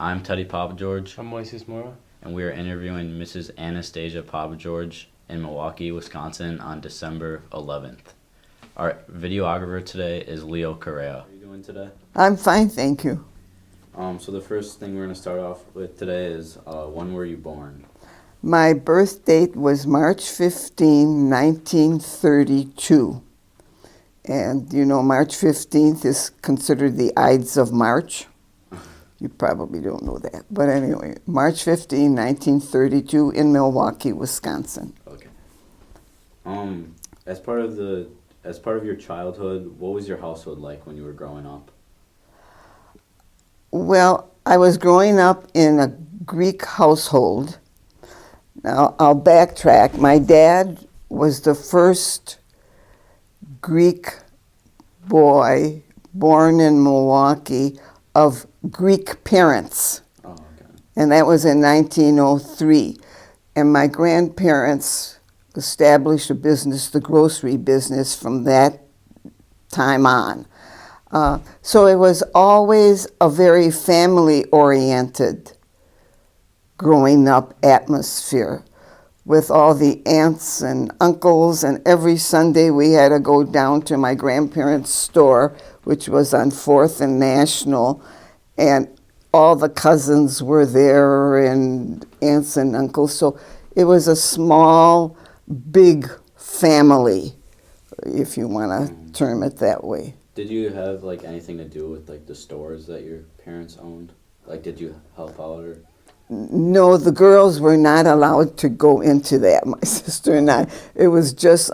I'm Teddy Papageorge, I'm Moises Mora. and we are interviewing Mrs. Anastasia Papageorge in Milwaukee, Wisconsin on December 11th. Our videographer today is Leo Correa. How are you doing today? I'm fine, thank you. So the first thing we're going to start off with today is when were you born? My birth date was March 15, 1932. And you know, March 15th is considered the Ides of March. You probably don't know that. But anyway, March 15, 1932 in Milwaukee, Wisconsin. Okay. As part of your childhood, what was your household like when you were growing up? Well, I was growing up in a Greek household. Now, I'll backtrack. My dad was the first Greek boy born in Milwaukee of Greek parents. Oh, okay. And that was in 1903. And my grandparents established a business, the grocery business, from that time on. So it was always a very family-oriented growing up atmosphere with all the aunts and uncles, and every Sunday we had to go down to my grandparents' store, which was on 4th and National, and all the cousins were there and aunts and uncles. So it was a small, big family, if you want to term it that way. Did you have like anything to do with like the stores that your parents owned? Like, did you help out or? No, the girls were not allowed to go into that, my sister and I. It was just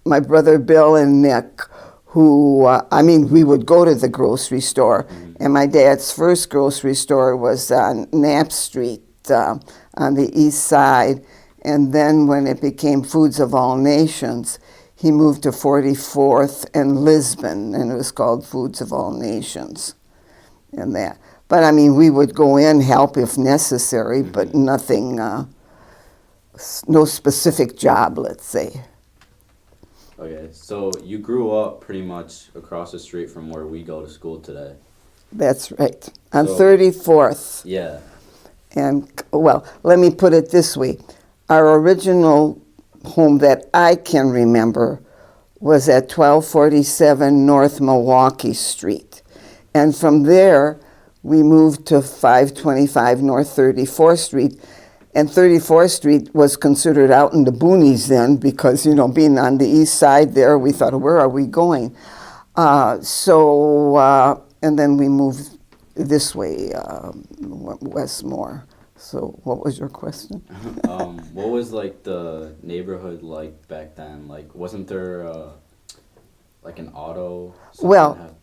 my brother Bill and Nick who, we would go to the grocery store. Mm-hmm. And my dad's first grocery store was on Knapp Street on the east side. And then when it became Foods of All Nations, he moved to 44th and Lisbon, and it was called Foods of All Nations and that. But, we would go in, help if necessary, but nothing, no specific job, let's say. Okay, so you grew up pretty much across the street from where we go to school today. That's right, on 34th. Yeah. And, well, let me put it this way. Our original home that I can remember was at 1247 North Milwaukee Street. And from there, we moved to 525 North 34th Street, and 34th Street was considered out in the boonies then because, being on the east side there, we thought, where are we going? And then we moved this way, Westmore. So what was your question? What was like the neighborhood like back then? Like, wasn't there like an auto? Well,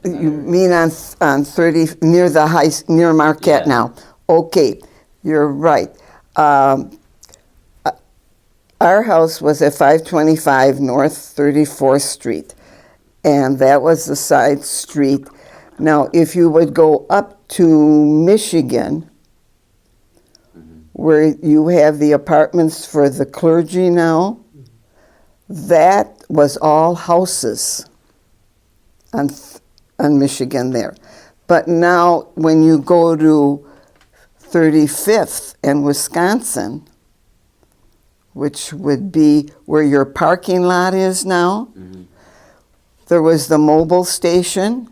you mean on 30 near the near Marquette? Yeah. Now? Okay, you're right. Our house was at 525 North 34th Street, and that was the side street. Now, if you would go up to Michigan, where you have the apartments for the clergy now, that was all houses on Michigan there. But now when you go to 35th and Wisconsin, which would be where your parking lot is now, there was the mobile station,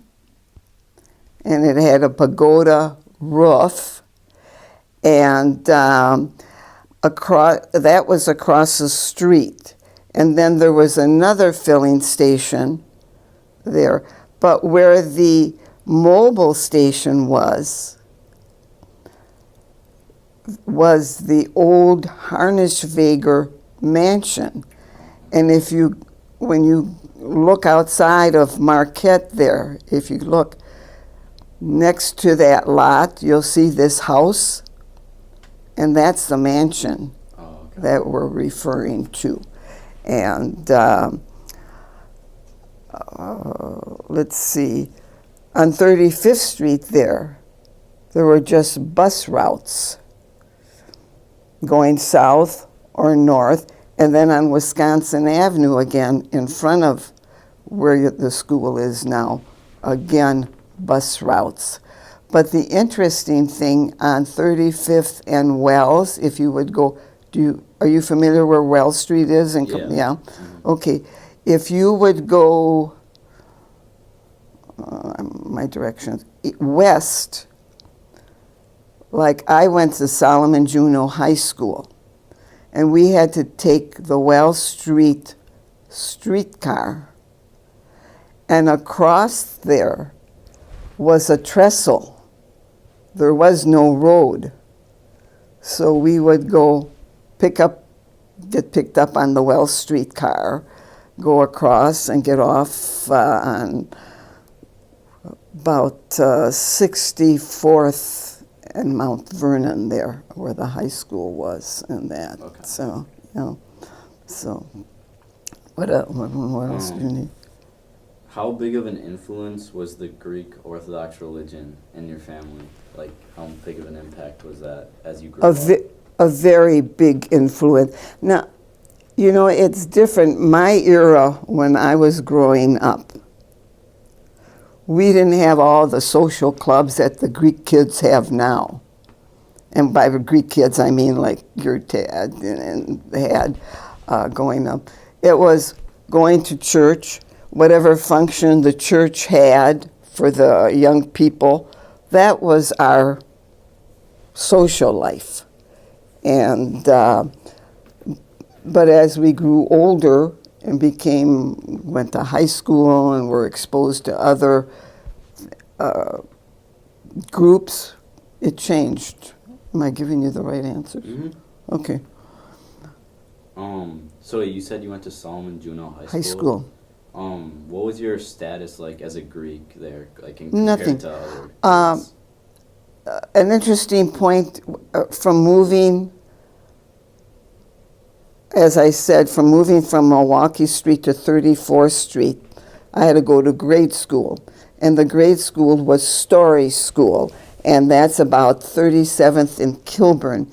and it had a pagoda roof. And that was across the street. And then there was another filling station there. But where the mobile station was the old Harnischweger mansion. And when you look outside of Marquette there, if you look next to that lot, you'll see this house. And that's the mansion that we're referring to. And let's see, on 35th Street there were just bus routes going south or north, and then on Wisconsin Avenue again, in front of where the school is now, again, bus routes. But the interesting thing on 35th and Wells, if you would go, are you familiar where Wells Street is? Yeah. Mm-hmm. Okay. If you would go, my directions, west, like I went to Solomon Juneau High School, and we had to take the Wells Street streetcar, and across there was a trestle. There was no road. So we would go get picked up on the Wells Street car, go across and get off on about 64th and Mount Vernon there, where the high school was and that. Okay. So, what else do you need? How big of an influence was the Greek Orthodox religion in your family? Like, how big of an impact was that as you grew up? A very big influence. Now, it's different. My era, when I was growing up, we didn't have all the social clubs that the Greek kids have now. And by the Greek kids, I mean like your dad and they had going up. It was going to church, whatever function the church had for the young people, that was our social life. And but as we grew older and went to high school and were exposed to other groups, it changed. Am I giving you the right answers? Mm-hmm. Okay. So you said you went to Solomon Juneau High School? High school. What was your status like as a Greek there, like Nothing. compared to other kids? An interesting point from moving, as I said, from moving from Milwaukee Street to 34th Street, I had to go to grade school. And the grade school was Story School, and that's about 37th and Kilburn.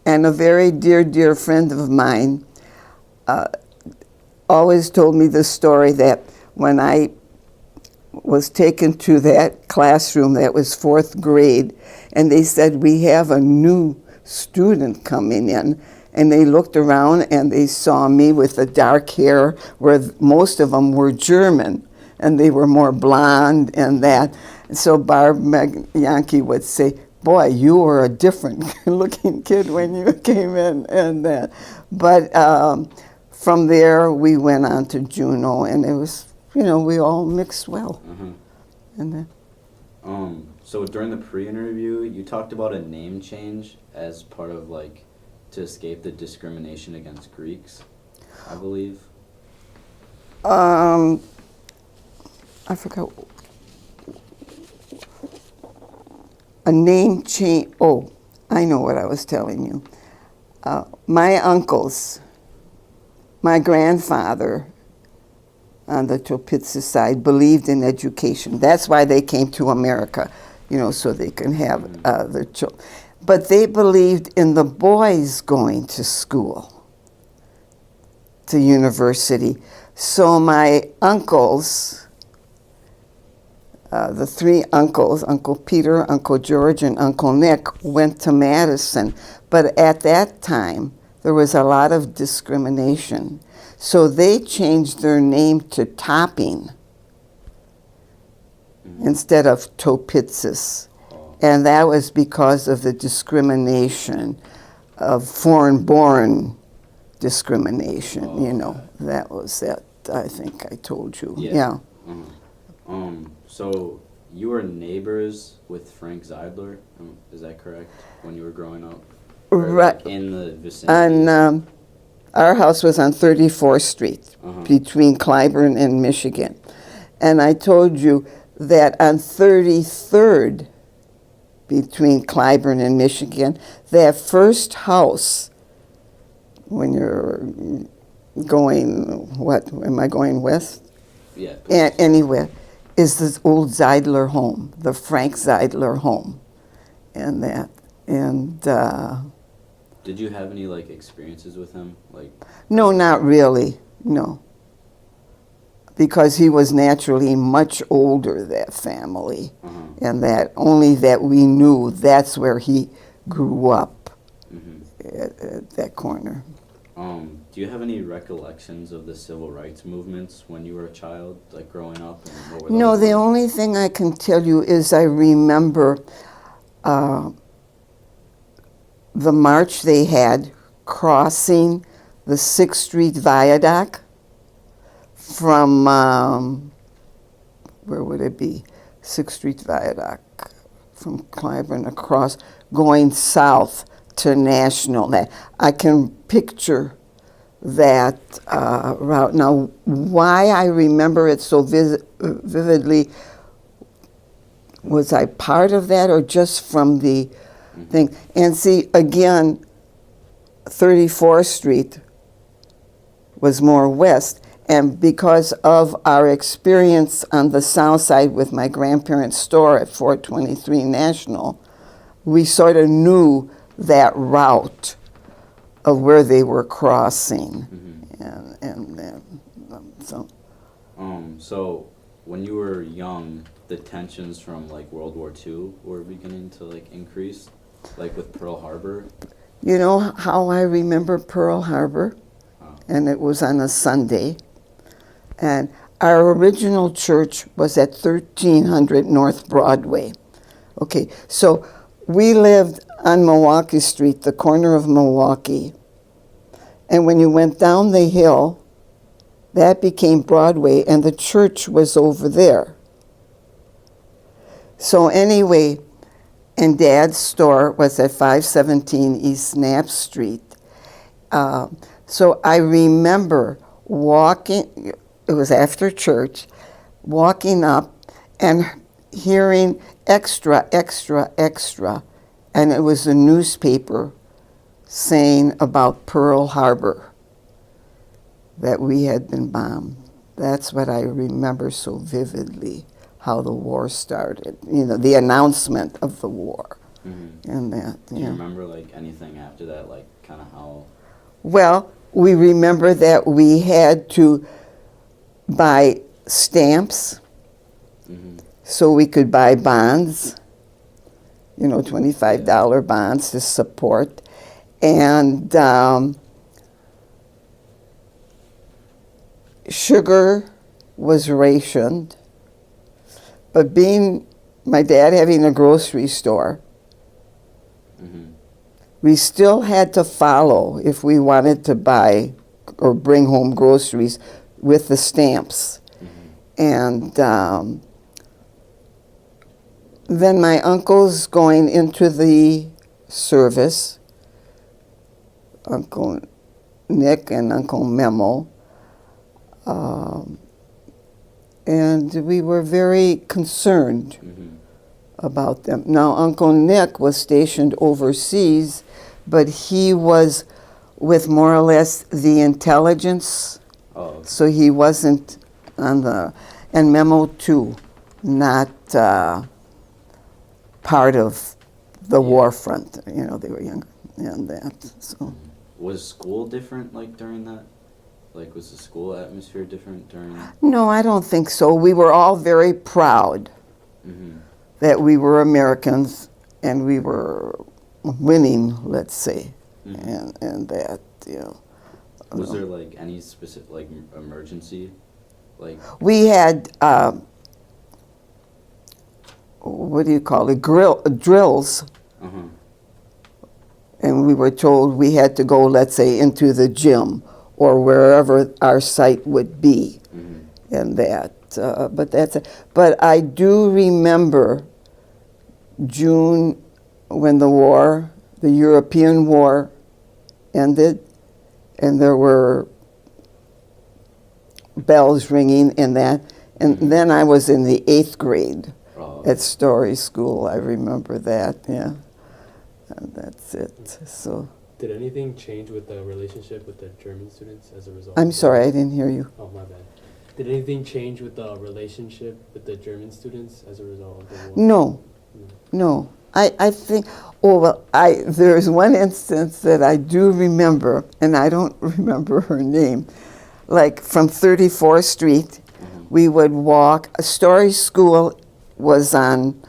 And a very dear, dear friend of mine always told me the story that when I was taken to that classroom that was 4th grade, and they said, we have a new student coming in, and they looked around and they saw me with the dark hair, where most of them were German, and they were more blonde and that. And so Barb Yankee would say, boy, you were a different looking kid when you came in and that. But from there, we went on to Juneau, and it was, we all mixed well. Uh-huh. And then, so during the pre-interview, you talked about a name change as part of, to escape the discrimination against Greeks, I believe. I forgot. A name change. Oh, I know what I was telling you. My uncles, my grandfather on the Topitsa side believed in education. That's why they came to America, so they can have their children. But they believed in the boys going to school, to university. So my uncles, the 3 uncles, Uncle Peter, Uncle George, and Uncle Nick, went to Madison. But at that time, there was a lot of discrimination. So they changed their name to Topping instead of Topitsis. And that was because of the discrimination of foreign-born discrimination, That was that, I think I told you. Yeah. So you were neighbors with Frank Zeidler, is that correct, when you were growing up? Or, Right. In the vicinity? And our house was on 34th Street, between Clybourn and Michigan. And I told you that on 33rd, between Clybourn and Michigan, that first house, when you're going, am I going west? Yeah. Anywhere, is this old Zeidler home, the Frank Zeidler home, and that. And did you have any experiences with him? No, not really, no. because he was naturally much older, that family, and that only that we knew that's where he grew up, at that corner. Do you have any recollections of the civil rights movements when you were a child, like growing up? And what were No, those the like? only thing I can tell you is I remember the march they had crossing the 6th Street Viaduct from, where would it be? 6th Street Viaduct, from Clybourne across, going south to National. I can picture that route. Now, why I remember it so vividly, was I part of that or just from the thing? And see, again, 34th Street was more west. And because of our experience on the south side with my grandparents' store at 423 National, we sort of knew that route of where they were crossing. So when you were young, the tensions from like World War II were beginning to like increase, like with Pearl Harbor. You know how I remember Pearl Harbor? And it was on a Sunday. And our original church was at 1300 North Broadway. Okay, so we lived on Milwaukee Street, the corner of Milwaukee. And when you went down the hill, that became Broadway, and the church was over there. So anyway, and Dad's store was at 517 East Knapp Street. So I remember walking, it was after church, walking up and hearing extra, extra, extra, and it was a newspaper saying about Pearl Harbor, that we had been bombed. That's what I remember so vividly, how the war started, the announcement of the war. And that. Do you remember like anything after that, like kind of how? Well, we remember that we had to buy stamps so we could buy bonds, $25 bonds to support. And sugar was rationed, but being my dad having a grocery store, we still had to follow if we wanted to buy or bring home groceries with the stamps. And then my uncles going into the service, Uncle Nick and Uncle Memo, and we were very concerned about them. Now, Uncle Nick was stationed overseas, but he was with more or less the intelligence, so he wasn't on the, and Memo too, not part of the war front. They were younger and that, so. Was school different like during that? Like, was the school atmosphere different during? No, I don't think so. We were all very proud that we were Americans and we were winning, let's say, and that, Was there like any specific like emergency, like? We had what do you call it? Drills. And we were told we had to go, let's say, into the gym or wherever our site would be, and that. But I do remember June when the European war ended, and there were bells ringing and that. And then I was in the 8th grade at Story School. I remember that, yeah. And that's it. So. Did anything change with the relationship with the German students as a result? I'm sorry, I didn't hear you. Oh, my bad. Did anything change with the relationship with the German students as a result of the war? No. I think, there's one instance that I do remember, and I don't remember her name, like from 34th Street, We would walk. Story School was on,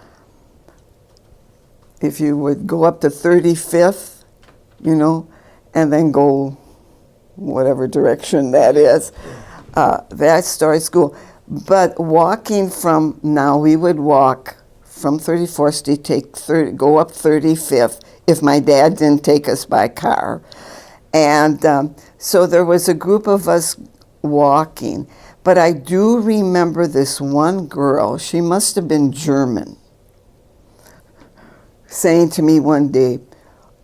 if you would go up to 35th, you know, and then go whatever direction that is. That's Story School. But walking from, now we would walk from 34th Street, go up 35th, if my dad didn't take us by car. And so there was a group of us walking. But I do remember this one girl, she must have been German, saying to me one day,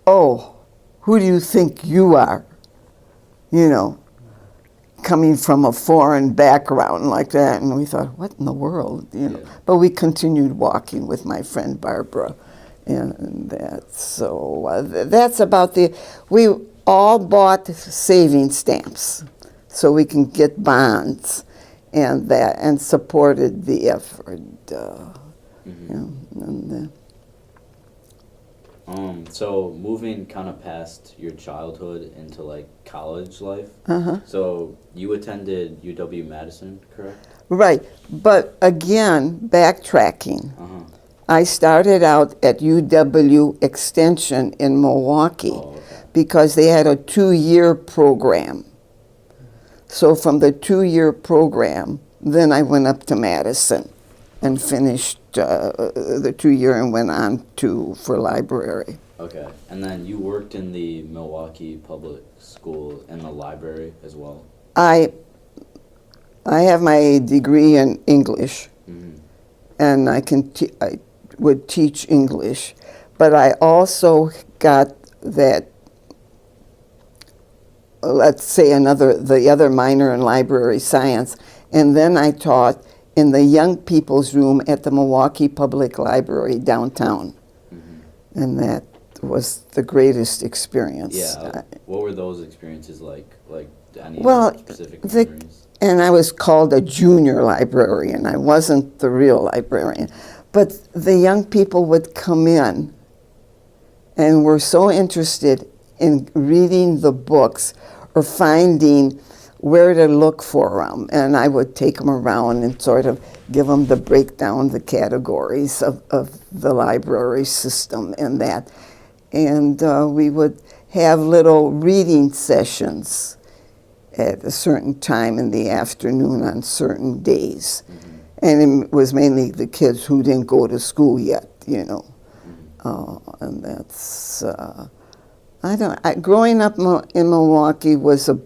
"Oh, who do you think you are?" You know, coming from a foreign background like that. And we thought, what in the world? You know. Yeah. But we continued walking with my friend Barbara. And that's about we all bought saving stamps so we can get bonds and supported the effort. So moving kind of past your childhood into like college life. So you attended UW-Madison, correct? Right, but again, backtracking. I started out at UW Extension in Milwaukee because they had a 2-year program. So from the 2-year program, then I went up to Madison and finished the 2-year and went on for library. Okay, and then you worked in the Milwaukee Public School in the library as well? I have my degree in English, and I would teach English, but I also got that, let's say the other minor in library science, and then I taught in the young people's room at the Milwaukee Public Library downtown, and that was the greatest experience. Yeah, what were those experiences like? Like any specific the memories? And I was called a junior librarian. I wasn't the real librarian. But the young people would come in and were so interested in reading the books or finding where to look for them. And I would take them around and sort of give them the breakdown, the categories of the library system and that. And we would have little reading sessions at a certain time in the afternoon on certain days. And it was mainly the kids who didn't go to school yet, you know. And that's, growing up in Milwaukee was a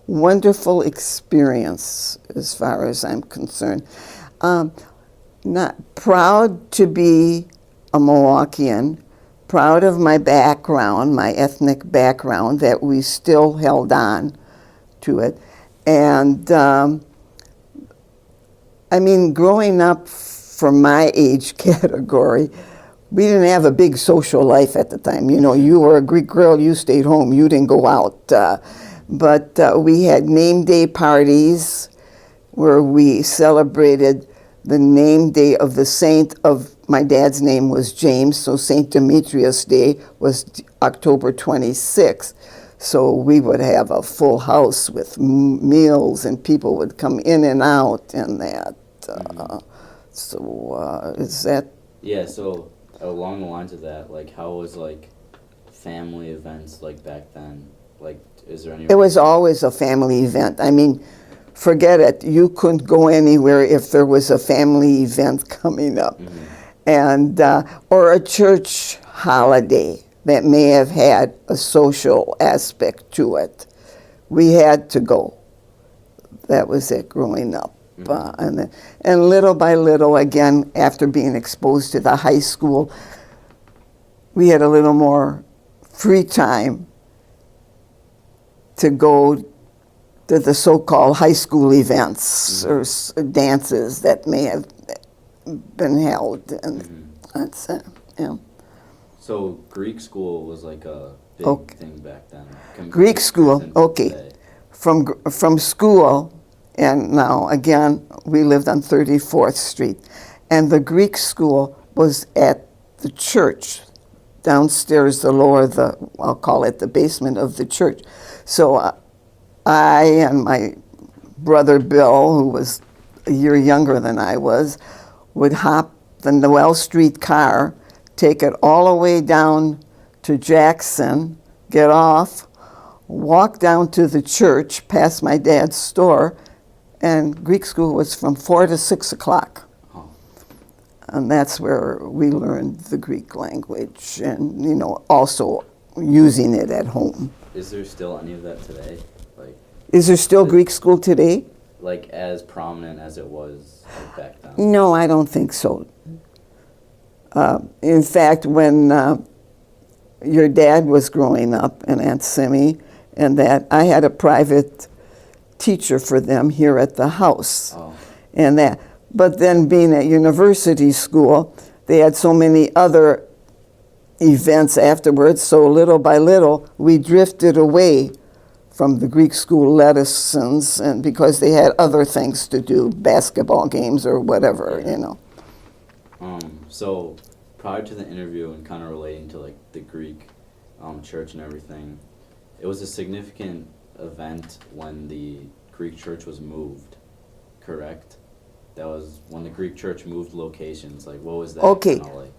wonderful experience as far as I'm concerned. Not proud to be a Milwaukeean, proud of my background, my ethnic background, that we still held on to it. And I mean, growing up from my age category, we didn't have a big social life at the time. You know, you were a Greek girl, you stayed home, you didn't go out. But we had name day parties where we celebrated the name day of the saint of, my dad's name was James, so St. Demetrius Day was October 26th. So we would have a full house with meals, and people would come in and out and that. Is that? Yeah, so along the lines of that, like how was like family events like back then? Like, is there any? It was always a family event. I mean, forget it. You couldn't go anywhere if there was a family event coming up. And or a church holiday that may have had a social aspect to it. We had to go. That was it growing up. And little by little, again, after being exposed to the high school, we had a little more free time to go to the so-called high school events or dances that may have been held. And that's it, yeah. So Greek school was like a big thing back then. Greek school, okay. From school, and now again, we lived on 34th Street, and the Greek school was at the church, downstairs, I'll call it the basement of the church. So I and my brother Bill, who was a year younger than I was, would hop the Noel Street car, take it all the way down to Jackson, get off, walk down to the church past my dad's store, and Greek school was from 4 to 6 o'clock. Oh. And that's where we learned the Greek language and, you know, also using it at home. Is there still any of that today? Like, Is there still Greek school today? like as prominent as it was like back then? No, I don't think so. In fact, when your dad was growing up and Aunt Simi and that, I had a private teacher for them here at the house. Oh. And that. But then being at university school, they had so many other events afterwards, so little by little, we drifted away from the Greek school lessons, and because they had other things to do, basketball games or whatever, you know. So prior to the interview and kind of relating to like the Greek church and everything, it was a significant event when the Greek church was moved, correct? That was when the Greek church moved locations. Like, what was that Okay. kinda like?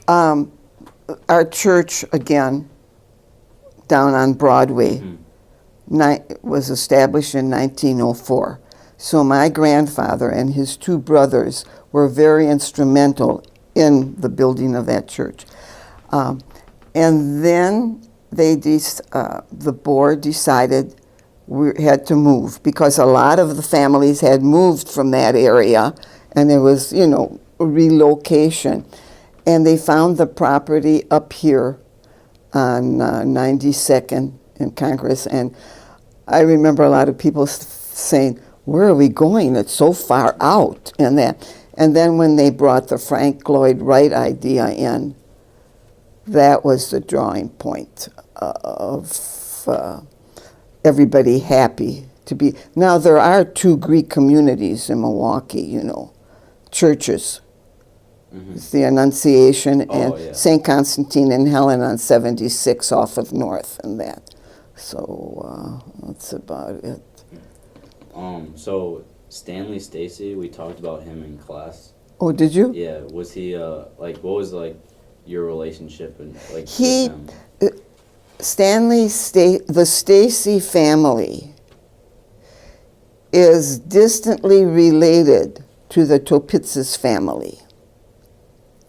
Our church, again, down on Broadway, was established in 1904. So my grandfather and his two brothers were very instrumental in the building of that church. And then the board decided we had to move because a lot of the families had moved from that area, and there was, you know, a relocation. And they found the property up here on 92nd in Congress. And I remember a lot of people saying, where are we going? It's so far out. And that. And then when they brought the Frank Lloyd Wright idea in, that was the drawing point of everybody happy to be. Now, there are 2 Greek communities in Milwaukee, you know, churches. It's the Annunciation and St. Constantine and Helen on 76 off of North and that. So that's about it. So Stanley Stacey, we talked about him in class. Oh, did you? Yeah, was he like, what was like your relationship and like He, with him? the Stacey family is distantly related to the Topitsis family.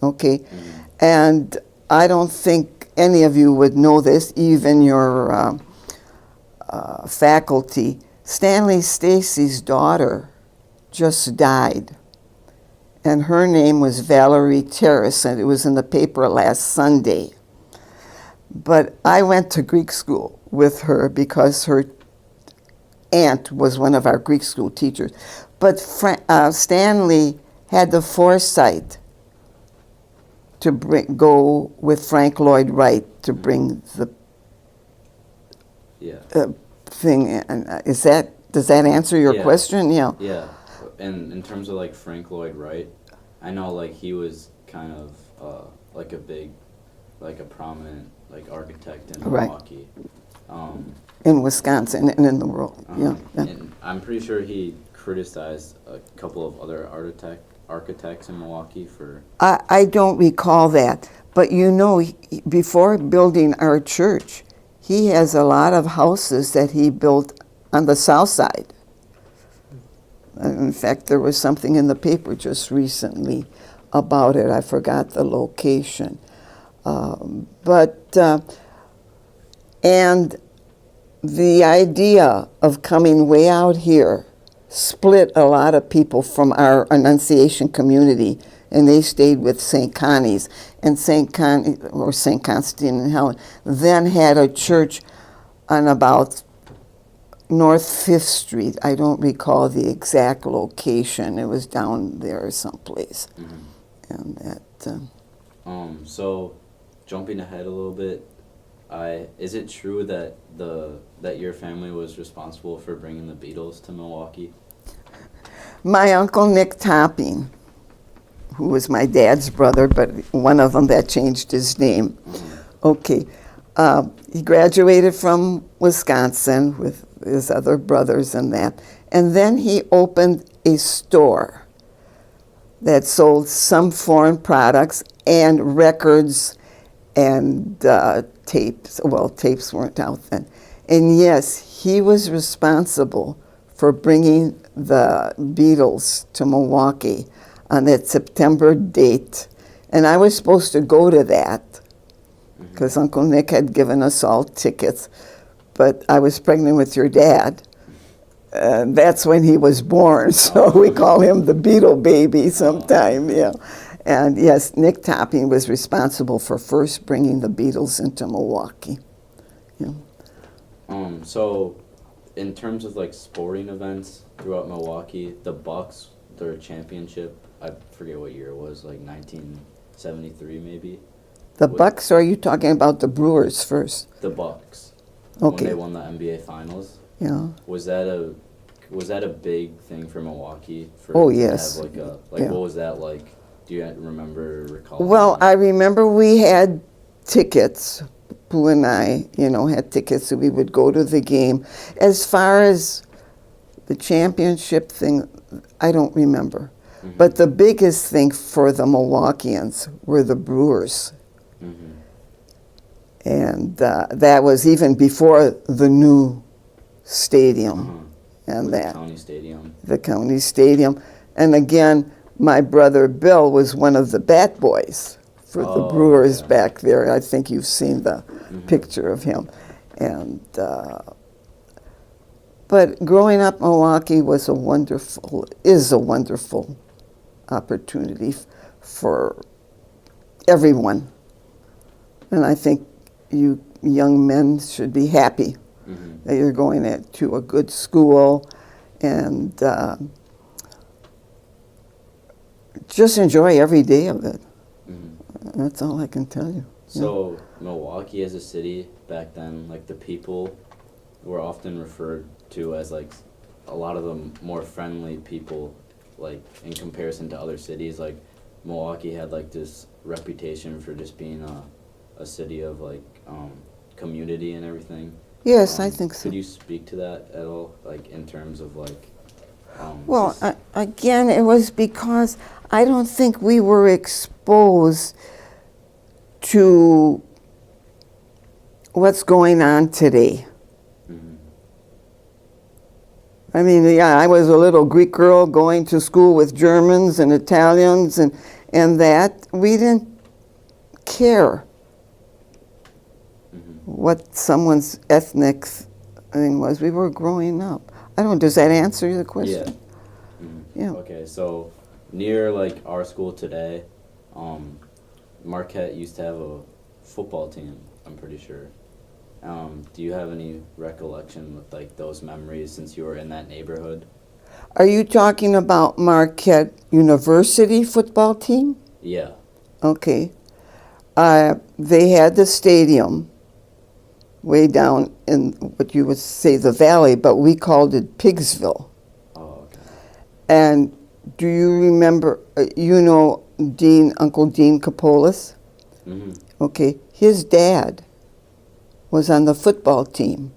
Okay, and I don't think any of you would know this, even your faculty. Stanley Stacey's daughter just died, and her name was Valerie Terrace, and it was in the paper last Sunday. But I went to Greek school with her because her aunt was one of our Greek school teachers. But Stanley had the foresight to go with Frank Lloyd Wright to bring the thing. And does that answer your question? Yeah. Yeah, and in terms of like Frank Lloyd Wright, I know like he was kind of like a prominent like architect in Milwaukee. In Wisconsin and in the world. Yeah. And I'm pretty sure he criticized a couple of other architects in Milwaukee for... I don't recall that, but you know, before building our church, he has a lot of houses that he built on the south side. In fact, there was something in the paper just recently about it. I forgot the location. And the idea of coming way out here split a lot of people from our Annunciation community, and they stayed with St. Connie's. And St. Constantine and Helen then had a church on about North 5th Street. I don't recall the exact location. It was down there someplace. And that. So, jumping ahead a little bit, is it true that that your family was responsible for bringing the Beatles to Milwaukee? My uncle Nick Topping, who was my dad's brother, but one of them that changed his name. Okay, he graduated from Wisconsin with his other brothers and that, and then he opened a store that sold some foreign products and records and tapes. Well, tapes weren't out then. And yes, he was responsible for bringing the Beatles to Milwaukee on that September date. And I was supposed to go to that because Uncle Nick had given us all tickets. But I was pregnant with your dad. That's when he was born, so we call him the Beatle baby sometime, yeah. And yes, Nick Topping was responsible for first bringing the Beatles into Milwaukee. Yeah. So, in terms of like sporting events throughout Milwaukee, the Bucks, their championship, I forget what year it was, like 1973 maybe. The Bucks, or are you talking about the Brewers first? The Bucks. Okay. When they won the NBA Finals. Yeah. Was that a big thing for Milwaukee? Oh, to yes. Have yeah. What was that like? Do you recall? Well, I remember we had tickets. Pooh and I, had tickets, so we would go to the game. As far as the championship thing, I don't remember. Mm-hmm. But the biggest thing for the Milwaukeeans were the Brewers. Mm-hmm. And that was even before the new stadium. Mm-hmm. And the county stadium. The county stadium. And again, my brother Bill was one of the bat boys for the Brewers back there. I think you've seen the picture of him. And but growing up in Milwaukee is a wonderful opportunity for everyone. And I think you young men should be happy that you're going to a good school and just enjoy every day of it. That's all I can tell you. So Milwaukee as a city back then, like the people were often referred to as like a lot of the more friendly people, like in comparison to other cities. Like Milwaukee had like this reputation for just being a city of like community and everything. Yes, I think so. Could you speak to that at all, like in terms of like? Well, again, it was because I don't think we were exposed to what's going on today. I mean, yeah, I was a little Greek girl going to school with Germans and Italians and that. We didn't care what someone's ethnic thing was. We were growing up. Does that answer the question? Yeah. Okay, so near like our school today, Marquette used to have a football team, I'm pretty sure. Do you have any recollection with like those memories since you were in that neighborhood? Are you talking about Marquette University football team? Yeah. Okay. They had the stadium way down in what you would say the valley, but we called it Pigsville. Oh, okay. And do you remember, Uncle Dean Capolis? Mm-hmm. Okay, his dad was on the football team,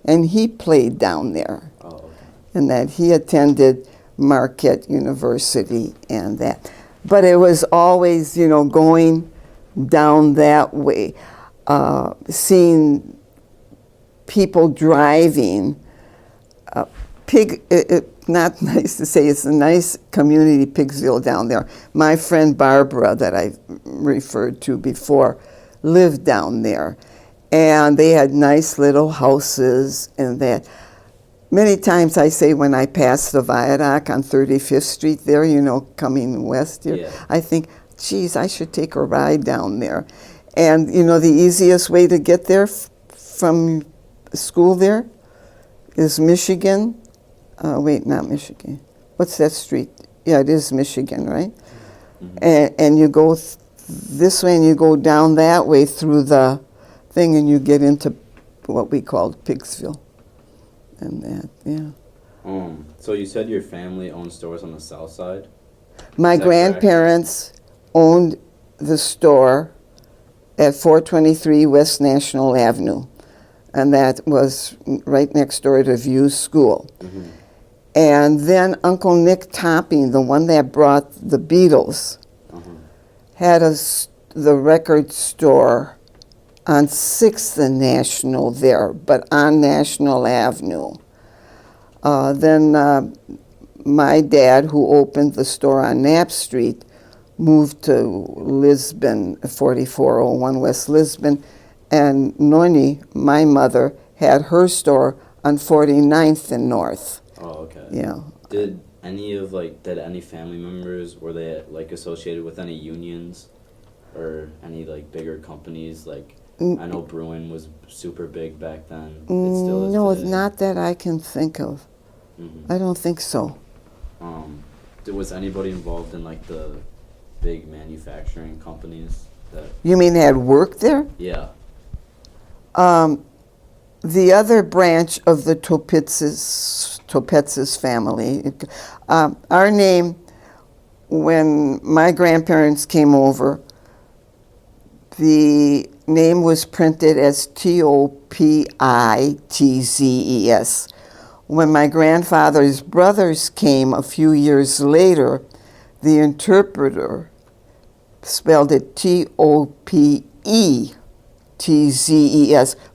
and he played down there. Oh, okay. And that he attended Marquette University and that. But it was always, going down that way, seeing people driving. Not nice to say, it's a nice community, Pigsville down there. My friend Barbara, that I referred to before, lived down there. And they had nice little houses and that. Many times I say when I pass the viaduct on 35th Street there, coming west here, I think, geez, I should take a ride down there. And, the easiest way to get there from school there is Michigan. Not Michigan. What's that street? Yeah, it is Michigan, right? Mm-hmm. And you go this way and you go down that way through the thing and you get into what we called Pigsville. And that, yeah. So you said your family owned stores on the south side? My grandparents owned the store at 423 West National Avenue. And that was right next door to View School. Mm-hmm. And then Uncle Nick Topping, the one that brought the Beatles, had the record store on 6th and National there, but on National Avenue. Then my dad, who opened the store on Knapp Street, moved to Lisbon, 4401 West Lisbon, and Noni, my mother, had her store on 49th and North. Oh, okay. Yeah. Did any family members, were they like associated with any unions or any like bigger companies? Like, I know Bruin was super big back then. It still is No, today. not that I can think of. I don't think so. Was anybody involved in like the big manufacturing companies that? You mean had worked there? Yeah. The other branch of the Topetzes family, our name, when my grandparents came over, the name was printed as Topitzes. When my grandfather's brothers came a few years later, the interpreter spelled it Topetzes,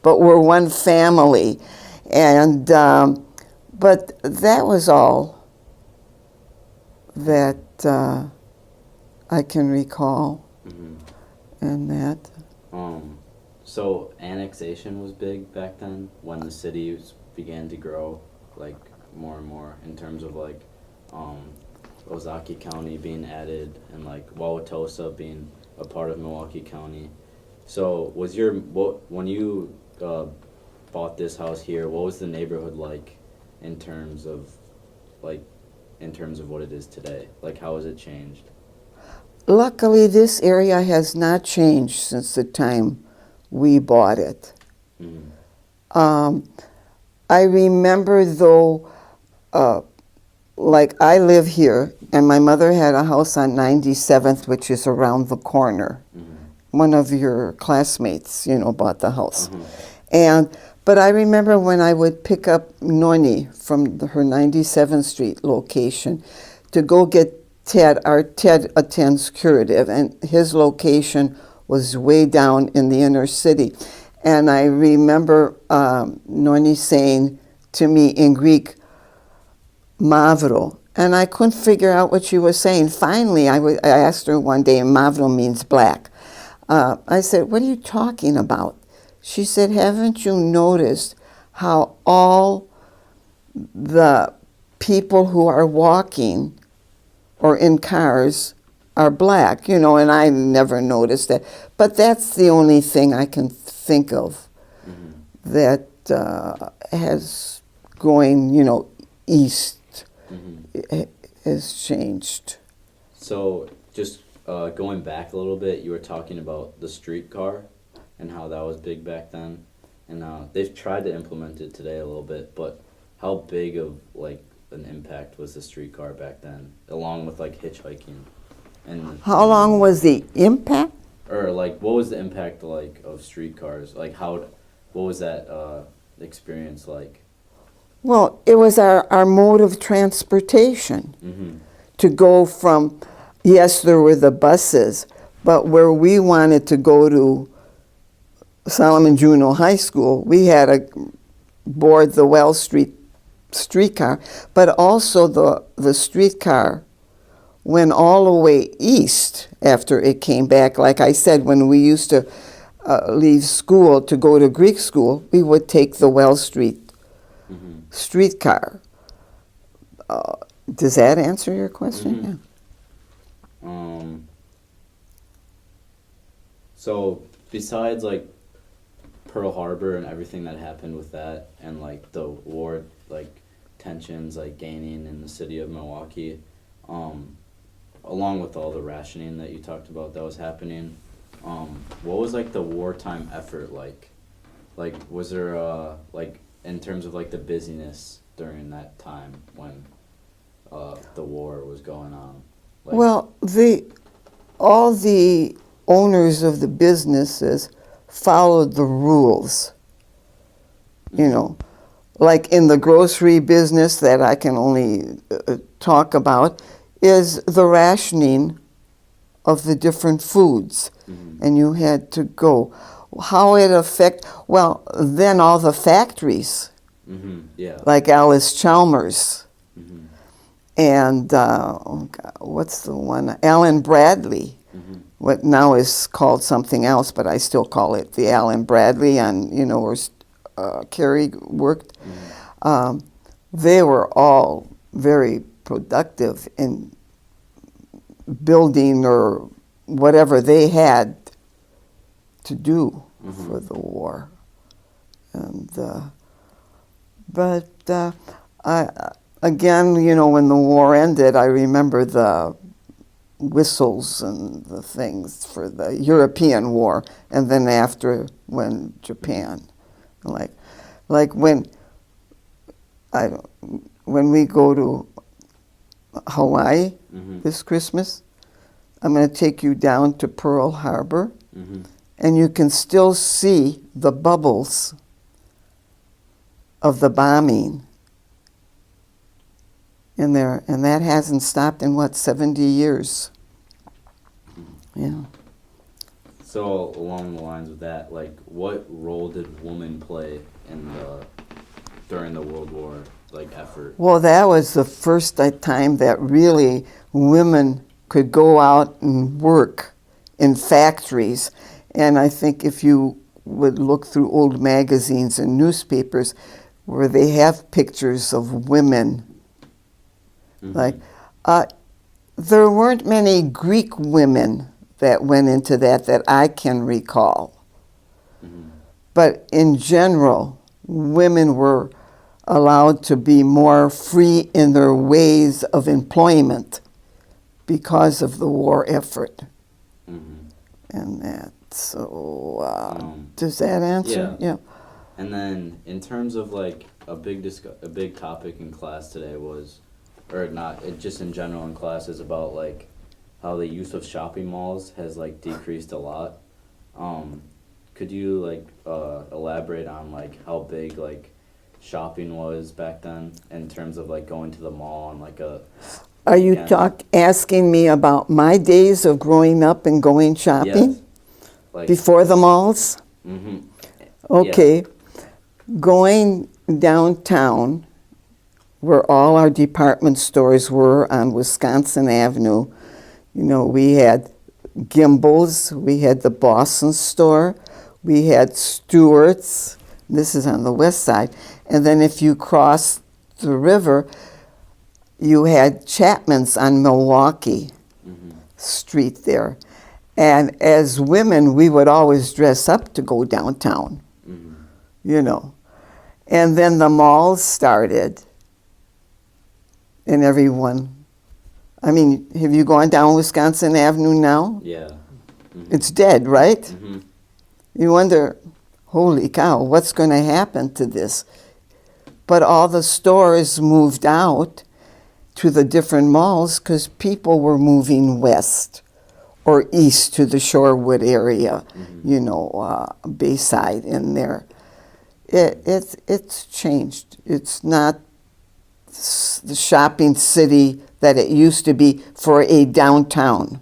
but we're one family. And, but that was all that I can recall. And that. So annexation was big back then when the cities began to grow, like more and more in terms of like Ozaki County being added and like Wauwatosa being a part of Milwaukee County. So when you bought this house here, what was the neighborhood like in terms of what it is today? Like, how has it changed? Luckily, this area has not changed since the time we bought it. I remember, though, like I live here, and my mother had a house on 97th, which is around the corner. One of your classmates, bought the house. But I remember when I would pick up Noni from her 97th Street location to go get Ted. Our Ted attends curative, and his location was way down in the inner city. And I remember Noni saying to me in Greek, Mavro. And I couldn't figure out what she was saying. Finally, I asked her one day, and Mavro means black. I said, what are you talking about? She said, haven't you noticed how all the people who are walking or in cars are black, and I never noticed that. But that's the only thing I can think of that has going, east has changed. So just going back a little bit, you were talking about the streetcar and how that was big back then. And they've tried to implement it today a little bit, but how big of like an impact was the streetcar back then, along with like hitchhiking? And how long was the impact? Or like, what was the impact like of streetcars? Like what was that experience like? Well, it was our mode of transportation to go from, yes, there were the buses, but where we wanted to go to Solomon Juneau High School, we had to board the Wells Street streetcar, but also the streetcar went all the way east after it came back. Like I said, when we used to leave school to go to Greek school, we would take the Wells Street streetcar. Does that answer your question? Yeah. So besides like Pearl Harbor and everything that happened with that, and like the war, like tensions like gaining in the city of Milwaukee, along with all the rationing that you talked about that was happening, what was like the wartime effort like? Like, was there like in terms of like the busyness during that time when the war was going on? Like, Well, all the owners of the businesses followed the rules. like in the grocery business that I can only talk about, is the rationing of the different foods. And you had to go. How it affect, well, then all the factories, Yeah. like Alice Chalmers, and oh God, what's the one? Allen Bradley, what now is called something else, but I still call it the Allen Bradley, and you know where Carrie worked. They were all very productive in building or whatever they had to do for the war. And but again, you know, when the war ended, I remember the whistles and the things for the European war, and then after when Japan, like when we go to Hawaii this Christmas, I'm going to take you down to Pearl Harbor, and you can still see the bubbles of the bombing in there, and that hasn't stopped in, what, 70 years? Yeah. So along the lines of that, like, what role did women play in during the World War, like, effort? Well, that was the first time that really women could go out and work in factories. And I think if you would look through old magazines and newspapers where they have pictures of women, like, there weren't many Greek women that went into that I can recall. But in general, women were allowed to be more free in their ways of employment because of the war effort. And that, so does that answer? Yeah. And then in terms of like a big topic in class today was, or not, it just in general in class is about like how the use of shopping malls has like decreased a lot. Could you like elaborate on like how big like shopping was back then in terms of like going to the mall and like a... Are you asking me about my days of growing up and going shopping? Yes. Like, before the malls? Okay. Yeah. Going downtown, where all our department stores were on Wisconsin Avenue, you know, we had Gimbel's, we had the Boston store, we had Stewart's, this is on the west side, and then if you cross the river, you had Chapman's on Milwaukee Street there. And as women, we would always dress up to go downtown, you know. And then the malls started, and everyone, I mean, have you gone down Wisconsin Avenue now? Yeah. It's dead, right? You wonder, holy cow, what's going to happen to this? But all the stores moved out to the different malls because people were moving west or east to the Shorewood area, you know, Bayside in there. It's changed. It's not the shopping city that it used to be for a downtown.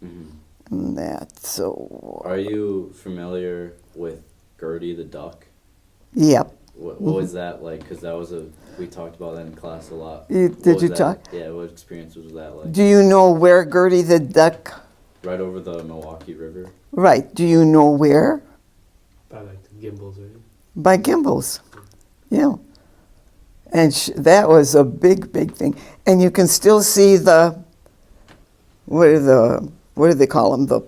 And that, so... Are you familiar with Gertie the Duck? Yep. What was that like? Because that was we talked about that in class a lot. Did you talk? Yeah, what experience was that like? Do you know where Gertie the Duck? Right over the Milwaukee River. Right. Do you know where? By like the Gimbels, right? By Gimbel's. Yeah. And that was a big, big thing. And you can still see the, what do they call them? The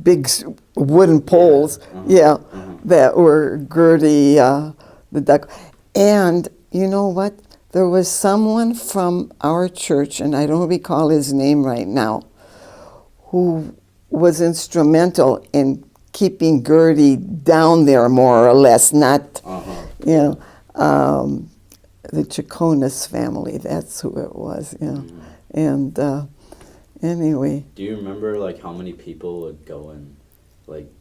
big wooden poles. Yeah. That were Gertie the Duck. And you know what? There was someone from our church, and I don't recall his name right now, who was instrumental in keeping Gertie down there more or less, not, you know, the Chaconis family, that's who it was, yeah. And anyway. Do you remember like how many people would go and like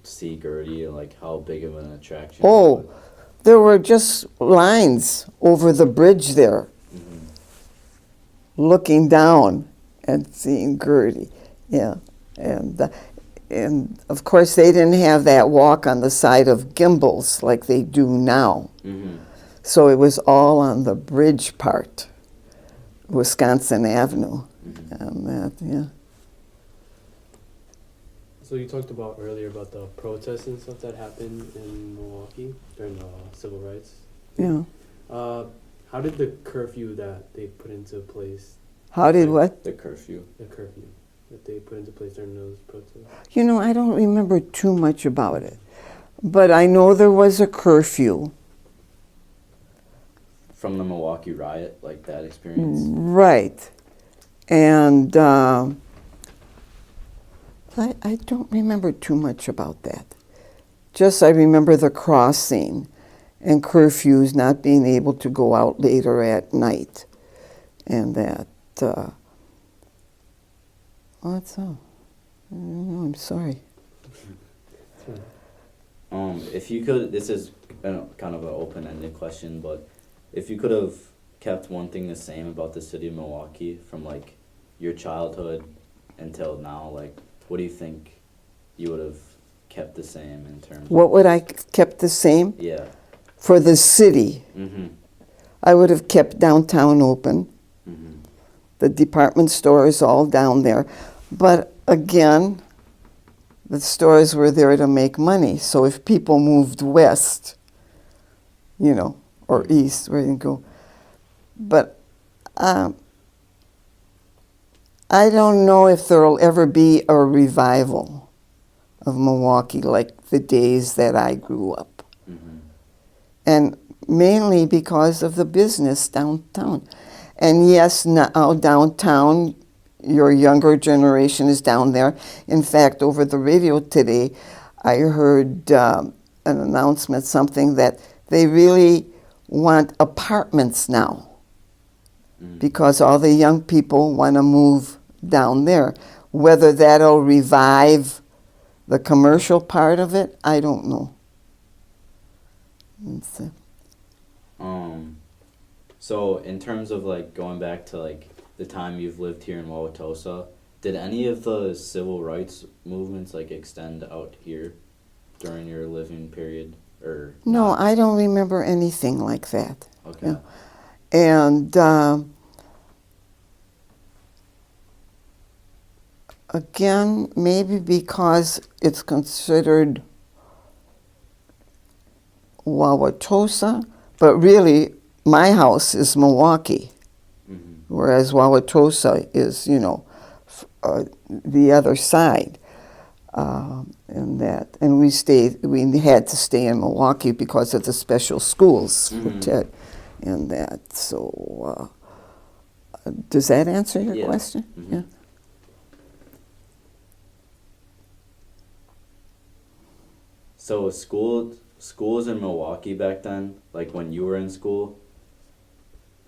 see Gertie, like how big of an attraction? Oh, there were just lines over the bridge there, looking down and seeing Gertie. Yeah, and of course they didn't have that walk on the side of gimbals like they do now. So it was all on the bridge part, Wisconsin Avenue, and that, yeah. So you talked about earlier about the protests and stuff that happened in Milwaukee during the civil rights. Yeah. How did the curfew that they put into place? How did what? The curfew. The curfew that they put into place during those protests. You know, I don't remember too much about it, but I know there was a curfew. From the Milwaukee riot, like that experience? Right. And I don't remember too much about that. Just I remember the crossing and curfews, not being able to go out later at night. And that, what's up? I don't know, I'm sorry. If you could, this is kind of an open-ended question, but if you could have kept one thing the same about the city of Milwaukee from like your childhood until now, like what do you think you would have kept the same in terms What of, would I kept the same? Yeah. For the city, I would have kept downtown open. The department stores all down there. But again, the stores were there to make money. So if people moved west, you know, or east, where you go. But I don't know if there will ever be a revival of Milwaukee like the days that I grew up. And mainly because of the business downtown. And yes, now downtown, your younger generation is down there. In fact, over the radio today, I heard an announcement, something that they really want apartments now because all the young people want to move down there. Whether that'll revive the commercial part of it, I don't know. So in terms of like going back to like the time you've lived here in Wauwatosa, did any of the civil rights movements like extend out here during your living period, or No, I don't remember anything like that. Okay. Yeah. And again, maybe because it's considered Wauwatosa, but really my house is Milwaukee, whereas Wauwatosa is, you know, the other side. And that, and we had to stay in Milwaukee because of the special schools for Ted, and that. So, does that answer your question? Yeah. So schools in Milwaukee back then, like when you were in school,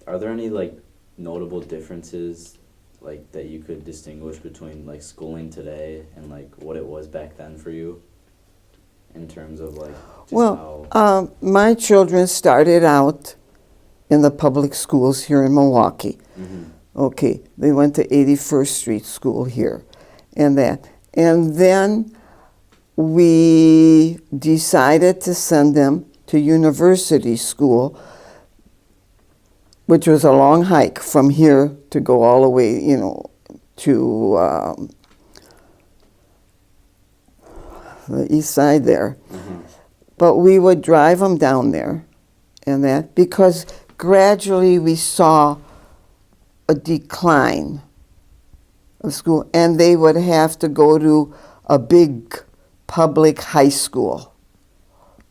are there any like notable differences like that you could distinguish between like schooling today and like what it was back then for you in terms of like just my children started out in the public schools here in Milwaukee. Okay, they went to 81st Street School here and that. And then we decided to send them to university school, which was a long hike from here to go all the way, you know, to the east side there. But we would drive them down there and that, because gradually we saw a decline of school, and they would have to go to a big public high school.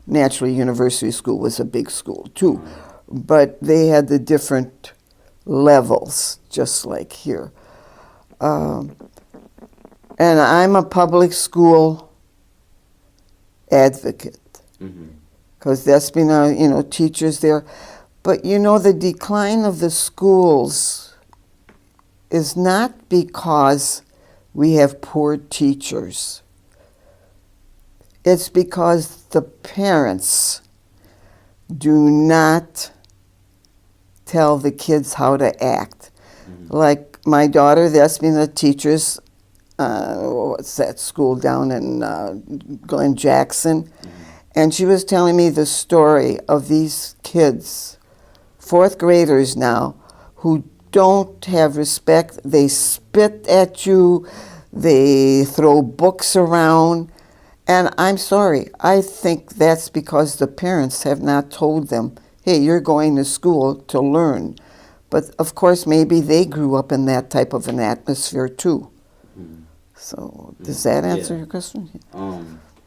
Naturally, university school was a big school too, but they had the different levels, just like here. And I'm a public school advocate, because that's been our, teachers there. But the decline of the schools is not because we have poor teachers. It's because the parents do not tell the kids how to act. Like my daughter, that's been the teachers, what's that school down in Glen Jackson? And she was telling me the story of these kids, fourth graders now, who don't have respect. They spit at you, they throw books around. And I'm sorry, I think that's because the parents have not told them, hey, you're going to school to learn. But of course, maybe they grew up in that type of an atmosphere too. So does that answer your question?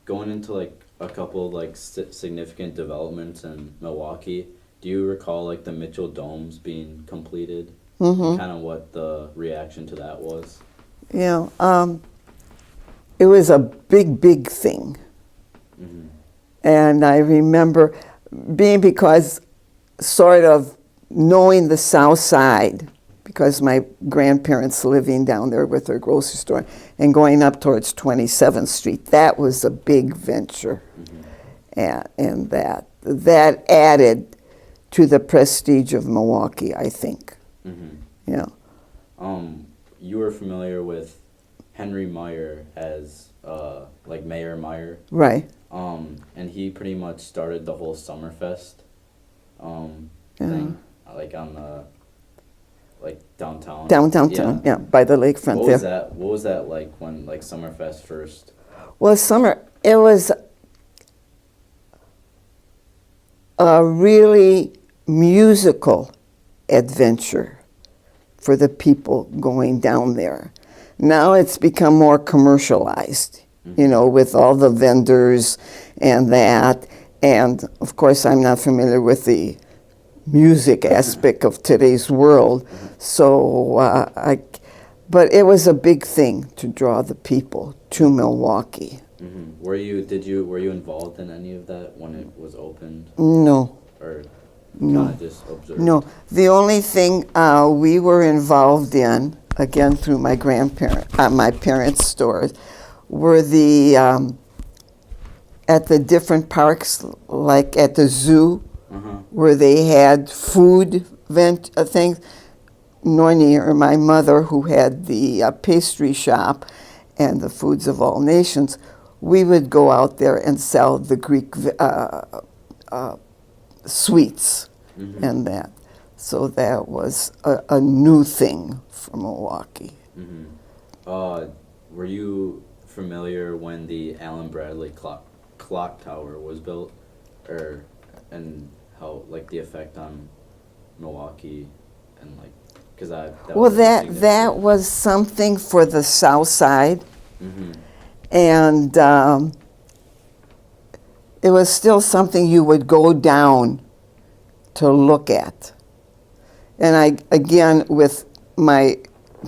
Going into like a couple of like significant developments in Milwaukee, do you recall like the Mitchell Domes being completed? Kind of what the reaction to that was? Yeah, it was a big thing. And I remember because sort of knowing the South Side, because my grandparents living down there with their grocery store and going up towards 27th Street, that was a big venture. And that added to the prestige of Milwaukee, I think. Yeah. You were familiar with Henry Meyer as like Mayor Meyer, Right. and he pretty much started the whole Summerfest thing, like on the downtown. Downtown, yeah, by the lakefront What there. was that? What was that like when like Summerfest first? Well, it was a really musical adventure for the people going down there. Now it's become more commercialized, you know, with all the vendors and that. And of course, I'm not familiar with the music aspect of today's world. So, but it was a big thing to draw the people to Milwaukee. Were you involved in any of that when it was opened? No. Or kind of just observed? No, the only thing we were involved in, again through my my parents' stores, were the at the different parks, like at the zoo, where they had food things. Nornie, or my mother, who had the pastry shop and the Foods of All Nations, we would go out there and sell the Greek sweets and that. So that was a new thing for Milwaukee. Were you familiar when the Allen Bradley clock tower was built, and how like the effect on Milwaukee and like because that was something for the South Side, and it was still something you would go down to look at. And again, with my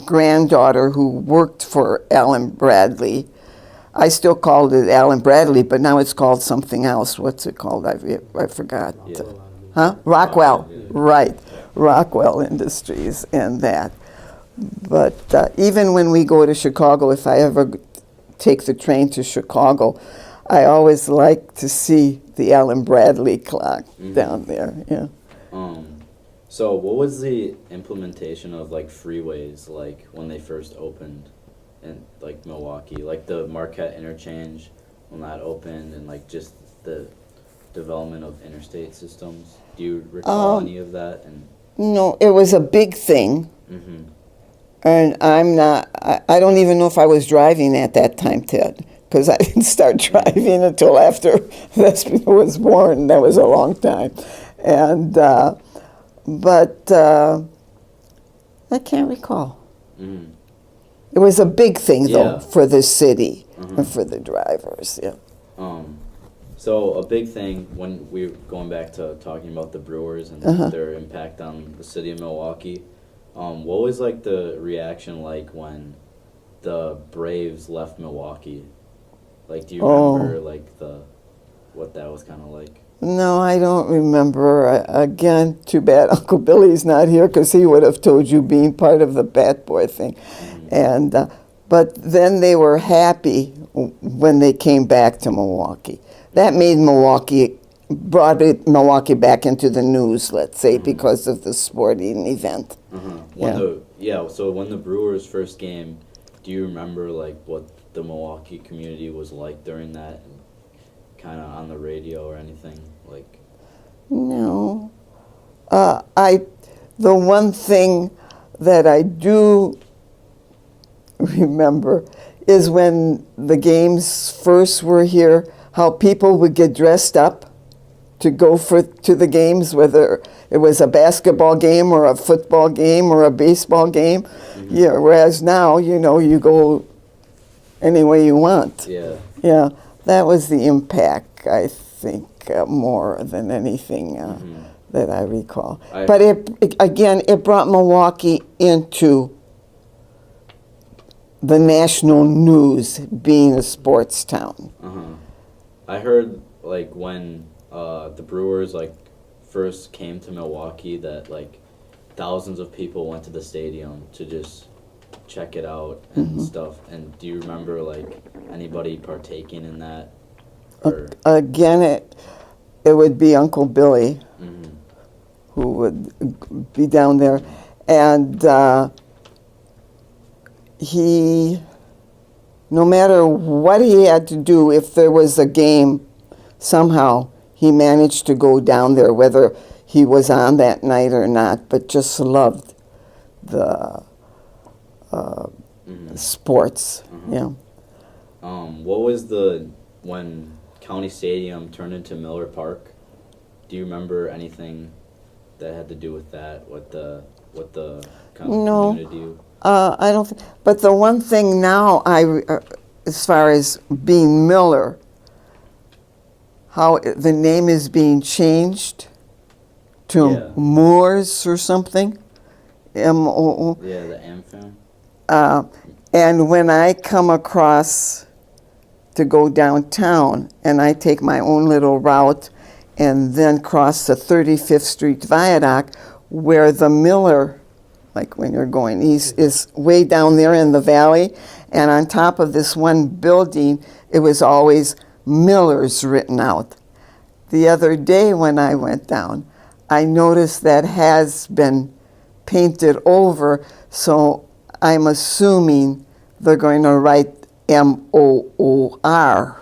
granddaughter who worked for Allen Bradley, I still called it Allen Bradley, but now it's called something else. What's it called? I forgot. Huh? Rockwell. Right. Rockwell Industries and that. But even when we go to Chicago, if I ever take the train to Chicago, I always like to see the Allen Bradley clock down there. Yeah. So what was the implementation of like freeways like when they first opened in like Milwaukee, like the Marquette interchange when that opened, and like just the development of interstate systems? Do you recall any of that? And no, it was a big thing. And I don't even know if I was driving at that time, Ted, because I didn't start driving until after Vespina was born. That was a long time. And, but I can't recall. It was a big thing, though, for the city and for the drivers, yeah. So a big thing when we're going back to talking about the Brewers and their impact on the city of Milwaukee, what was like the reaction like when the Braves left Milwaukee? Like, do you remember like what that was kind of like? No, I don't remember. Again, too bad Uncle Billy's not here, because he would have told you being part of the Bat Boy thing. And but then they were happy when they came back to Milwaukee. That made brought Milwaukee back into the news, let's say, because of the sporting event. So when the Brewers' first game, do you remember like what the Milwaukee community was like during that, and kind of on the radio or anything like? No. The one thing that I do remember is when the games first were here, how people would get dressed up to go to the games, whether it was a basketball game or a football game or a baseball game. Mm-hmm. Yeah, whereas now, you go any way you want. Yeah. Yeah, that was the impact, I think, more than anything that I recall. But it brought Milwaukee into the national news, being a sports town. I heard like when the Brewers like first came to Milwaukee that like thousands of people went to the stadium to just check it out and stuff. And do you remember like anybody partaking in that? Or? Again, it would be Uncle Billy who would be down there, and he, no matter what he had to do, if there was a game, somehow he managed to go down there, whether he was on that night or not, but just loved the sports. Yeah. What was when County Stadium turned into Miller Park? Do you remember anything that had to do with that? What the kind of community? I don't. But the one thing now, as far as being Miller, how the name is being changed to Moores or something, M-O-O. Yeah, the M film. And when I come across to go downtown, and I take my own little route, and then cross the 35th Street Viaduct, where the Miller, like when you're going east, is way down there in the valley, and on top of this one building, it was always Miller's written out. The other day when I went down, I noticed that has been painted over, so I'm assuming they're going to write M-O-O-R.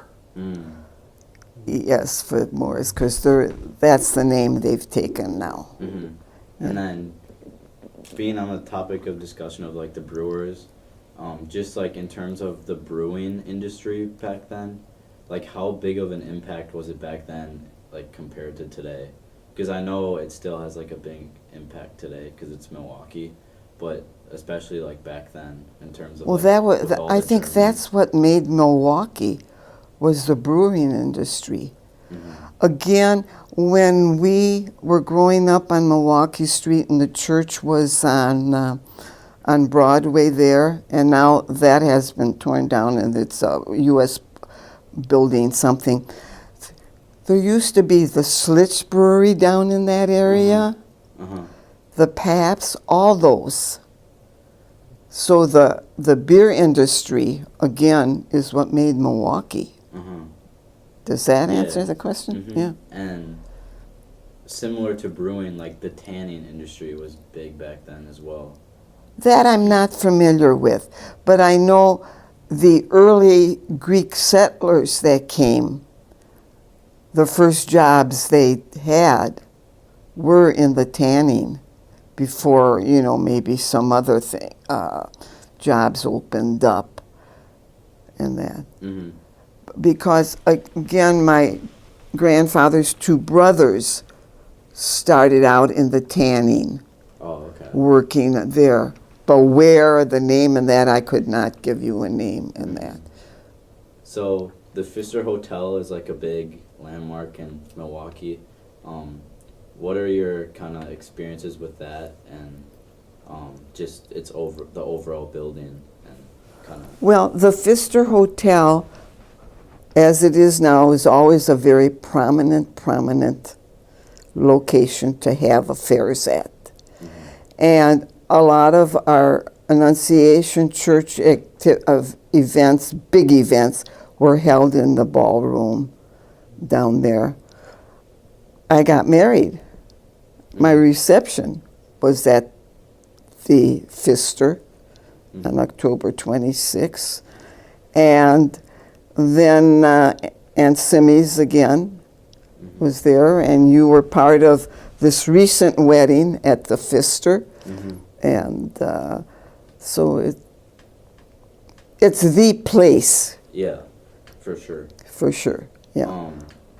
Yes, for Morris, because that's the name they've taken now. And then, being on the topic of discussion of like the Brewers, just like in terms of the brewing industry back then, like how big of an impact was it back then, like compared to today? Because I know it still has like a big impact today because it's Milwaukee, but especially like back then in terms of. Well, like, I think that's what made Milwaukee, was the brewing industry. Again, when we were growing up on Milwaukee Street and the church was on Broadway there, and now that has been torn down and it's a U.S. building something. There used to be the Schlitz Brewery down in that area, the Pabst, all those. So the beer industry, again, is what made Milwaukee. Does that answer the question? Yeah. And similar to brewing, like the tanning industry was big back then as well. That I'm not familiar with, but I know the early Greek settlers that came, the first jobs they had were in the tanning before, maybe some other thing, jobs opened up and that. Because, again, my grandfather's two brothers started out in the tanning, working there. But where, the name and that, I could not give you a name in that. So the Pfister Hotel is like a big landmark in Milwaukee. What are your kind of experiences with that and just the overall building and kind of? Well, the Pfister Hotel, as it is now, is always a very prominent location to have affairs at. And a lot of our Annunciation Church events, big events, were held in the ballroom down there. I got married. My reception was at the Pfister on October 26th. And then Aunt Simmy's again was there, and you were part of this recent wedding at the Pfister. And so it's the place. Yeah, for sure. For sure, yeah.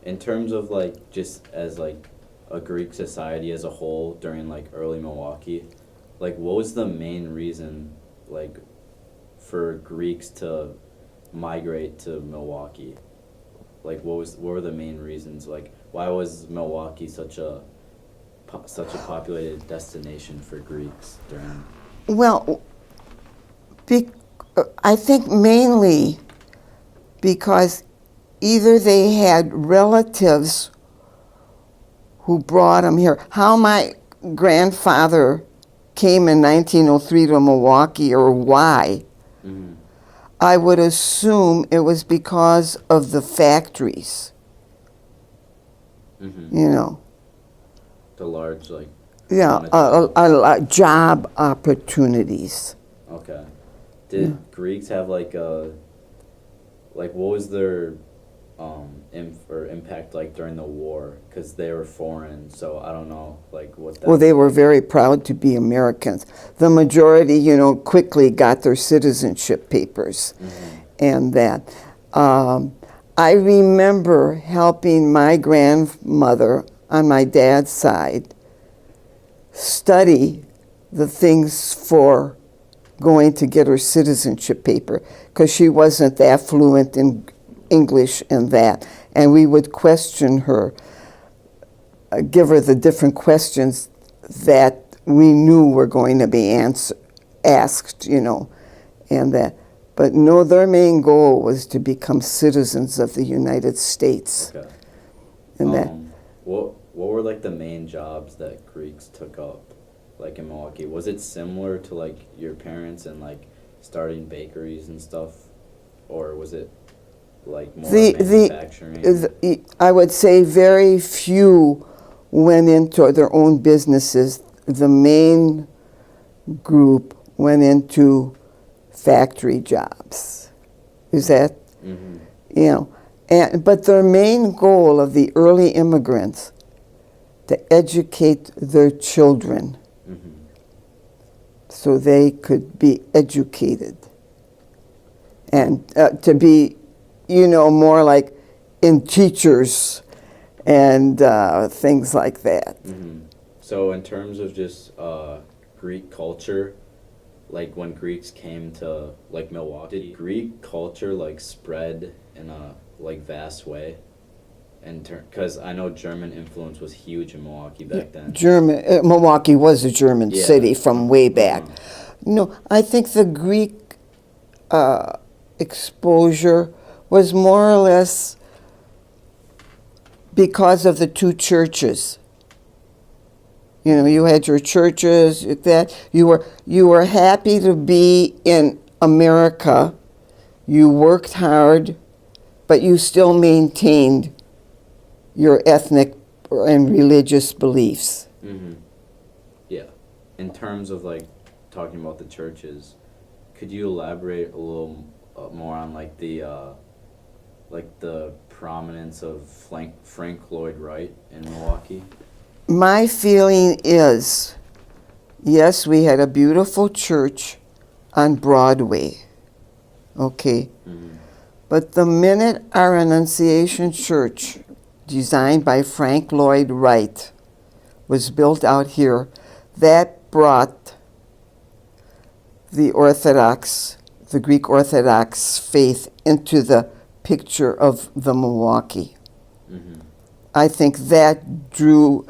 In terms of like just as like a Greek society as a whole during like early Milwaukee, like what was the main reason like for Greeks to migrate to Milwaukee? Like what were the main reasons? Like why was Milwaukee such a populated destination for Greeks during? Well, I think mainly because either they had relatives who brought them here. How my grandfather came in 1903 to Milwaukee, or why, I would assume it was because of the factories. You know. The large, like... Yeah, job opportunities. Okay. Did Greeks have like a... Like, what was their impact like during the war? Because they were foreign, so I don't know, like, what that... Well, they were very proud to be Americans. The majority, you know, quickly got their citizenship papers and that. I remember helping my grandmother on my dad's side study the things for going to get her citizenship paper, because she wasn't that fluent in English and that. And we would question her, give her the different questions that we knew were going to be asked, you know, and that. But no, their main goal was to become citizens of the United States. Okay. And that. What were like the main jobs that Greeks took up, like in Milwaukee? Was it similar to like your parents and like starting bakeries and stuff, or was it like more manufacturing? I would say very few went into their own businesses. The main group went into factory jobs. Is that, you know, but their main goal of the early immigrants to educate their children so they could be educated and to be, you know, more like in teachers and things like that. So in terms of just Greek culture, like when Greeks came to like Milwaukee, did Greek culture like spread in a like vast way? Because I know German influence was huge in Milwaukee back then. Milwaukee was a German city from way back. No, I think the Greek exposure was more or less because of the two churches. You know, you had your churches, that you were happy to be in America. You worked hard, but you still maintained your ethnic and religious beliefs. Yeah. In terms of like talking about the churches, could you elaborate a little more on like the prominence of Frank Lloyd Wright in Milwaukee? My feeling is, yes, we had a beautiful church on Broadway, okay? But the minute our Annunciation Church, designed by Frank Lloyd Wright, was built out here, that brought the Greek Orthodox faith into the picture of the Milwaukee. I think that drew...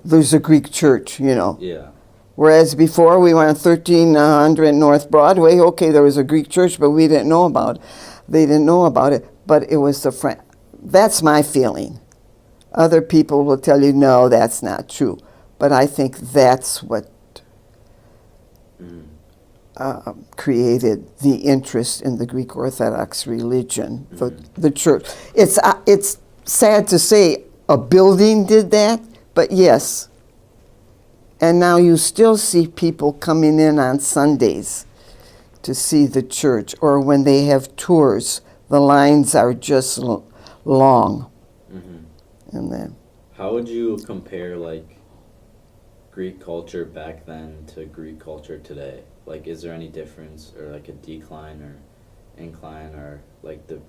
there's a Greek church, you know. Yeah. Whereas before we went on 1300 North Broadway, okay, there was a Greek church, but we didn't know about it. They didn't know about it, but it was the That's my feeling. Other people will tell you, no, that's not true. But I think that's what created the interest in the Greek Orthodox religion, the church. It's sad to say a building did that, but yes. And now you still see people coming in on Sundays to see the church, or when they have tours, the lines are just long. Mm-hmm. And then, How would you compare like Greek culture back then to Greek culture today? Like, is there any difference, or like a decline or incline, or like the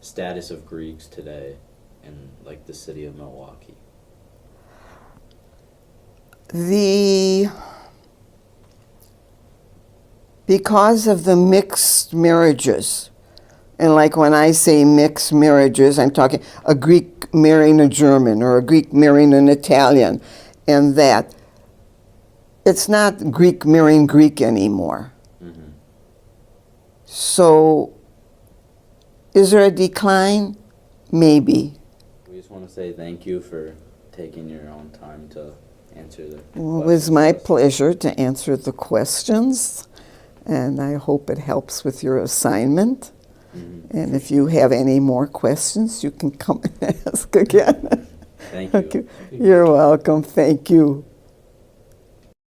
status of Greeks today in like the city of Milwaukee? Because of the mixed marriages, and like when I say mixed marriages, I'm talking a Greek marrying a German or a Greek marrying an Italian, and that. It's not Greek marrying Greek anymore. Mm-hmm. So, is there a decline? Maybe. We just want to say thank you for taking your own time to answer the Well, it was my questions. pleasure to answer the questions, and I hope it helps with your assignment. Mm-hmm. And if you have any more questions, you can come and ask again. Thank you. Okay. You're welcome. Thank you.